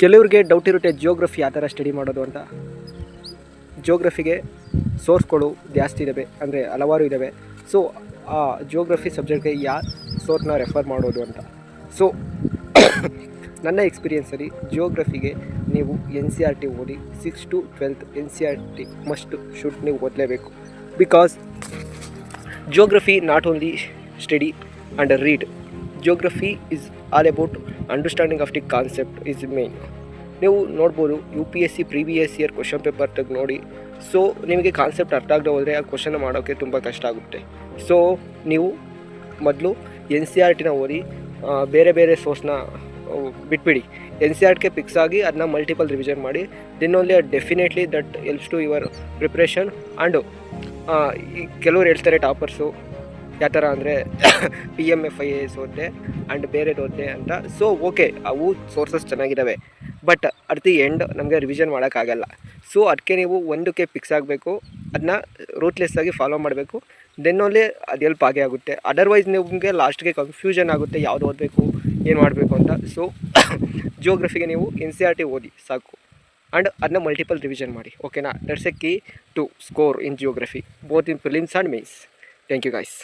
ಕೆಲವ್ರಿಗೆ ಡೌಟ್ ಇರುತ್ತೆ ಜಿಯೋಗ್ರಫಿ ಯಾವ ಥರ ಸ್ಟಡಿ ಮಾಡೋದು ಅಂತ. ಜಿಯೋಗ್ರಫಿಗೆ ಸೋರ್ಸ್ಗಳು ಜಾಸ್ತಿ ಇದ್ದಾವೆ, ಅಂದರೆ ಹಲವಾರು ಇದ್ದಾವೆ. ಸೊ ಆ ಜಿಯೋಗ್ರಫಿ ಸಬ್ಜೆಕ್ಟ್ಗೆ ಯಾವ ಸೋರ್ಸ್ನ ರೆಫರ್ ಮಾಡೋದು ಅಂತ. ಸೊ ನನ್ನ ಎಕ್ಸ್ಪೀರಿಯೆನ್ಸಲ್ಲಿ ಜಿಯೋಗ್ರಫಿಗೆ ನೀವು NCERT ಓದಿ. 6 to 12 NCERT ಮಸ್ಟ್ ಶುಡ್ ನೀವು ಓದಲೇಬೇಕು. Because geography not only study and read. Geography is all about understanding of the concept is main. ನೀವು ನೋಡ್ಬೋದು UPSC previous year question paper ತೆಗೆದು ನೋಡಿ. ಸೊ ನಿಮಗೆ ಕಾನ್ಸೆಪ್ಟ್ ಅರ್ಥ ಆಗದೆ ಹೋದರೆ ಆ ಕ್ವಶನ್ ಮಾಡೋಕ್ಕೆ ತುಂಬ ಕಷ್ಟ ಆಗುತ್ತೆ. ಸೊ ನೀವು ಮೊದಲು NCERTನ ಓದಿ, ಬೇರೆ ಬೇರೆ ಸೋರ್ಸ್ನ ಬಿಟ್ಬಿಡಿ. NCERTಗೆ ಫಿಕ್ಸ್ ಆಗಿ ಅದನ್ನ ಮಲ್ಟಿಪಲ್ ರಿವಿಷನ್ ಮಾಡಿ. Then only definitely that helps to your preparation. And ಈ ಕೆಲವ್ರು ಹೇಳ್ತಾರೆ ಟಾಪರ್ಸು ಯಾವ ಥರ ಅಂದರೆ PMFIAS ಓದಿದೆ ಆ್ಯಂಡ್ ಬೇರೆದು ಓದಿದೆ ಅಂತ. ಸೊ ಓಕೆ, ಅವು ಸೋರ್ಸಸ್ ಚೆನ್ನಾಗಿದ್ದಾವೆ, ಬಟ್ ಅಟ್ ದಿ ಎಂಡ್ ನಮಗೆ ರಿವಿಷನ್ ಮಾಡೋಕ್ಕಾಗಲ್ಲ. ಸೊ ಅದಕ್ಕೆ ನೀವು ಒಂದಕ್ಕೆ ಫಿಕ್ಸ್ ಆಗಬೇಕು, ಅದನ್ನ ರೂಟ್ಲೆಸ್ ಆಗಿ ಫಾಲೋ ಮಾಡಬೇಕು. ದೆನ್ ಓನ್ಲಿ ಅದು ಹೆಲ್ಪ್ ಆಗೇ ಆಗುತ್ತೆ. ಅದರ್ವೈಸ್ ನಿಮಗೆ ಲಾಸ್ಟ್ಗೆ ಕನ್ಫ್ಯೂಷನ್ ಆಗುತ್ತೆ ಯಾವುದು ಓದಬೇಕು, ಏನು ಮಾಡಬೇಕು ಅಂತ. ಸೊ ಜಿಯೋಗ್ರಫಿಗೆ ನೀವು NCERT ಓದಿ ಸಾಕು, ಆ್ಯಂಡ್ ಅದನ್ನ ಮಲ್ಟಿಪಲ್ ರಿವಿಷನ್ ಮಾಡಿ. ಓಕೆನಾ? That's a key to score in geography both in prelims and mains. Thank you guys.